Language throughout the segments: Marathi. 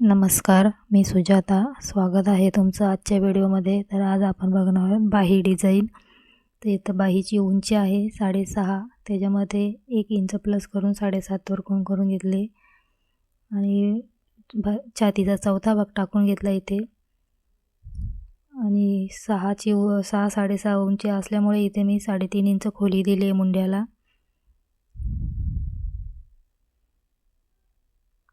नमस्कार, मी सुजाता. स्वागत आहे तुमचं आजच्या व्हिडिओमध्ये. तर आज आपण बघणार आहोत बाही डिझाईन. तर इथं बाहीची उंची आहे 6.5. त्याच्यामध्ये 1 इंच प्लस करून 7.5 वर कोन करून घेतले आणि छातीचा चौथा भाग टाकून घेतला इथे. आणि 6.5 उंची असल्यामुळे इथे मी 3.5 इंच खोली दिली आहे मुंड्याला.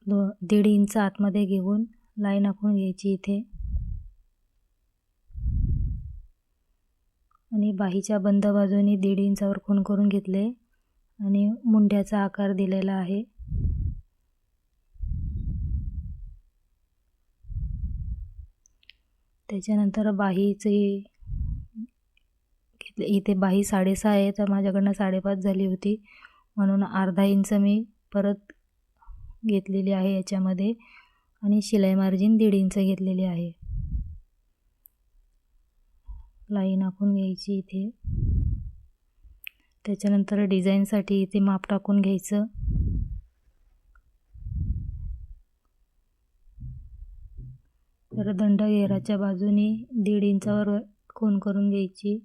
1.5 इंच आतमध्ये घेऊन लाईन आखून घ्यायची इथे. आणि बाहीच्या बंद बाजूनी 1.5 इंचावर खूण करून घेतले आणि मुंड्याचा आकार दिलेला आहे. त्याच्यानंतर बाहीची घेतले. इथे बाही 6.5 आहे, तर माझ्याकडनं 5.5 झाली होती, म्हणून अर्धा इंच मी परत घेतलेली आहे याच्यामध्ये. आणि शिलाई मार्जिन 1.5 इंच घेतलेली आहे. लाईन आखून घ्यायची इथे. त्याच्यानंतर डिझाईनसाठी इथे माप टाकून घ्यायचं. तर दंड घेराच्या बाजूनी 1.5 इंचावर खूण करून घ्यायची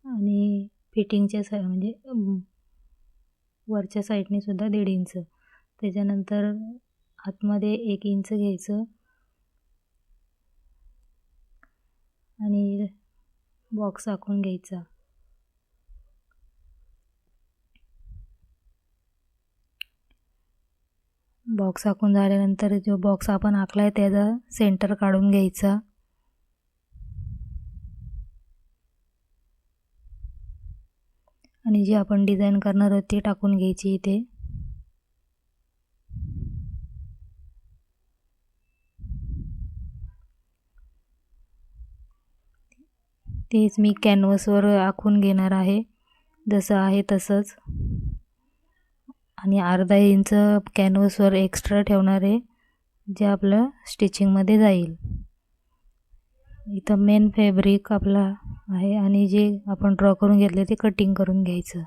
आणि फिटिंगच्या म्हणजे वरच्या साईडने सुद्धा 1.5 इंच. त्याच्यानंतर आतमध्ये 1 इंच घ्यायचं आणि बॉक्स आखून घ्यायचा. बॉक्स आखून झाल्यानंतर जो बॉक्स आपण आखला आहे त्याचा सेंटर काढून घ्यायचा. आणि जी आपण डिझाईन करणार आहोत ती टाकून घ्यायची इथे. तेच मी कॅनव्हासवर आखून घेणार आहे, जसं आहे तसंच. आणि अर्धा इंच कॅनव्हासवर एक्स्ट्रा ठेवणार आहे, जे आपलं स्टिचिंगमध्ये जाईल. इथं मेन फॅब्रिक आपला आहे आणि जे आपण ड्रॉ करून घेतले ते कटिंग करून घ्यायचं.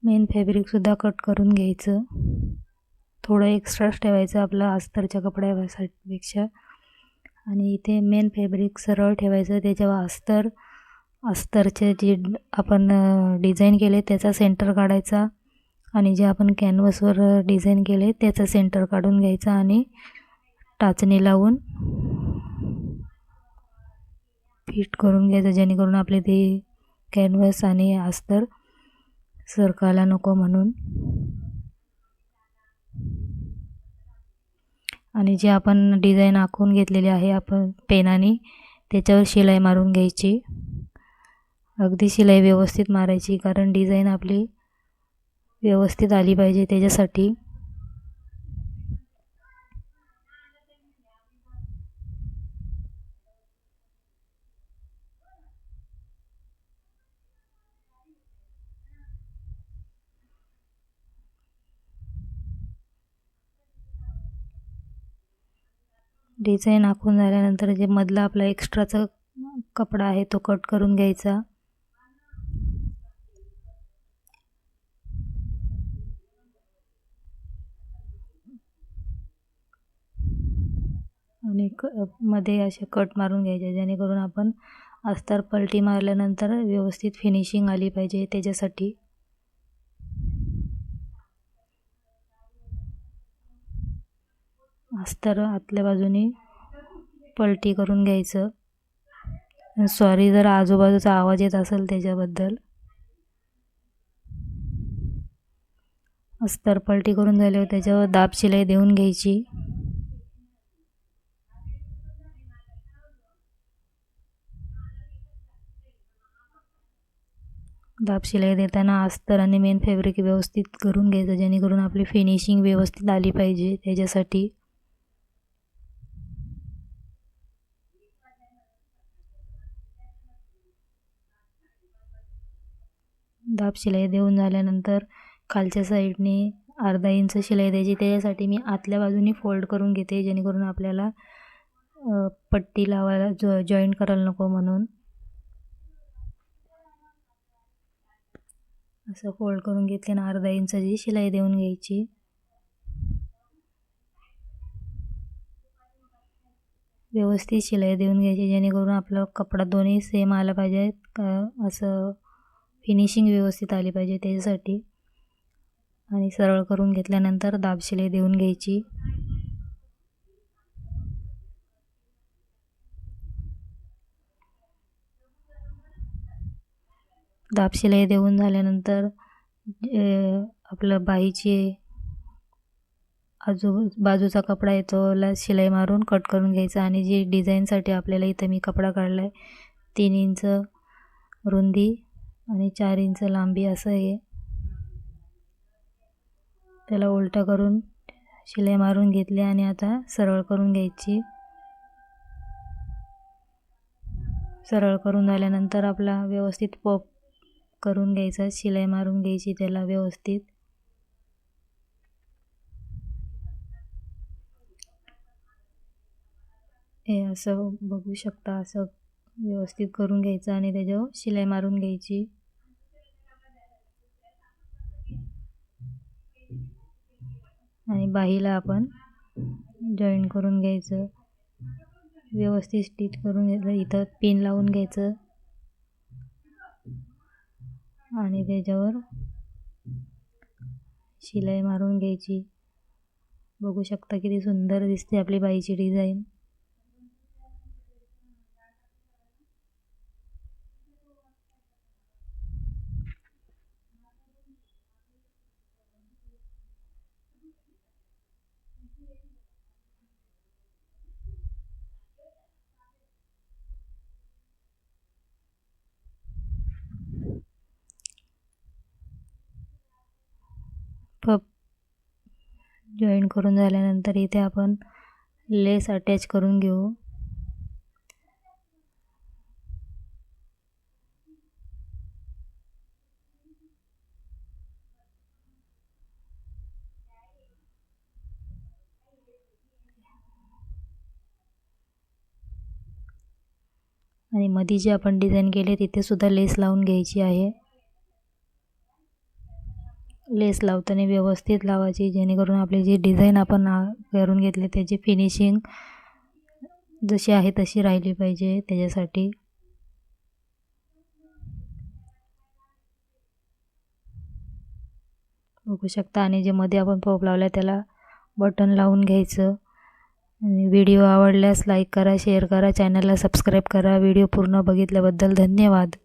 मेन फॅब्रिकसुद्धा कट करून घ्यायचं. थोडं एक्स्ट्राच ठेवायचं आपलं अस्तरच्या कपड्यापेक्षा. आणि इथे मेन फॅब्रिक सरळ ठेवायचं, त्याच्यावर अस्तरचे जे आपण डिझाईन केले त्याचा सेंटर काढायचा आणि जे आपण कॅनव्हासवर डिझाईन केले त्याचा सेंटर काढून घ्यायचा आणि टाचणी लावून फिट करून घ्यायचं, जेणेकरून आपले ते कॅनव्हास आणि अस्तर सरकायला नको म्हणून. आणि जे आपण डिझाईन आखून घेतलेली आहे आपण पेनाने, त्याच्यावर शिलाई मारून घ्यायची. अगदी शिलाई व्यवस्थित मारायची, कारण डिझाईन आपली व्यवस्थित आली पाहिजे त्याच्यासाठी. डिझाईन आखून झाल्यानंतर जे मधला आपला एक्स्ट्राचा कपडा आहे तो कट करून घ्यायचा. आणि मध्ये असे कट मारून घ्यायचे, जेणेकरून आपण अस्तर पलटी मारल्यानंतर व्यवस्थित फिनिशिंग आली पाहिजे त्याच्यासाठी. अस्तर आतल्या बाजूने पलटी करून घ्यायचं. सॉरी जर आजूबाजूचा आवाज येत असेल त्याच्याबद्दल. अस्तर पलटी करून झाल्यावर त्याच्यावर दाब शिलाई देऊन घ्यायची. दाब शिलाई देताना अस्तर आणि मेन फॅब्रिक व्यवस्थित करून घ्यायचं, जेणेकरून आपली फिनिशिंग व्यवस्थित आली पाहिजे त्याच्यासाठी. दाब शिलाई देऊन झाल्यानंतर खालच्या साईडने अर्धा इंच शिलाई द्यायची. त्याच्यासाठी मी आतल्या बाजूने फोल्ड करून घेते, जेणेकरून आपल्याला पट्टी लावायला जॉईंट करायला नको म्हणून असं फोल्ड करून घेतले आणि अर्धा इंचाची शिलाई देऊन घ्यायची. व्यवस्थित शिलाई देऊन घ्यायची जेणेकरून आपला कपडा दोन्ही सेम आला पाहिजे, असं फिनिशिंग व्यवस्थित आली पाहिजे त्याच्यासाठी. आणि सरळ करून घेतल्यानंतर दाब शिलाई देऊन घ्यायची. दाब शिलाई देऊन झाल्यानंतर आपलं बाहीची बाजूचा कपडा आहे तोला शिलाई मारून कट करून घ्यायचा. आणि जी डिझाईनसाठी आपल्याला इथं मी कपडा काढला आहे 3 इंच रुंदी आणि 4 इंच लांबी असं आहे, त्याला उलटा करून शिलाई मारून घेतली आणि आता सरळ करून घ्यायची. सरळ करून झाल्यानंतर आपला व्यवस्थित पॉप करून घ्यायचा, शिलाई मारून घ्यायची त्याला व्यवस्थित. हे असं बघू शकता, असं व्यवस्थित करून घ्यायचं आणि त्याच्यावर शिलाई मारून घ्यायची. आणि बाहीला आपण जॉईन करून घ्यायचं, व्यवस्थित स्टिच करून घ्यायचं. इथं पिन लावून घ्यायचं आणि त्याच्यावर शिलाई मारून घ्यायची. बघू शकता किती सुंदर दिसते आपली बाईची डिझाईन. पप जॉईन करून झाल्यानंतर इथे आपण लेस अटॅच करून घेऊ. आणि मध्ये जे आपण डिझाईन केले तिथे सुद्धा लेस लावून घ्यायची आहे. लेस लावताना व्यवस्थित लावायची जेणेकरून आपली जी डिझाईन आपण करून घेतली त्याची फिनिशिंग जशी आहे तशी राहिली पाहिजे त्याच्यासाठी. बघू शकता. आणि जे मध्ये आपण पॉप लावला त्याला बटन लावून घ्यायचं. आणि व्हिडिओ आवडल्यास लाईक करा, शेअर करा, चॅनलला सबस्क्राईब करा. व्हिडिओ पूर्ण बघितल्याबद्दल धन्यवाद.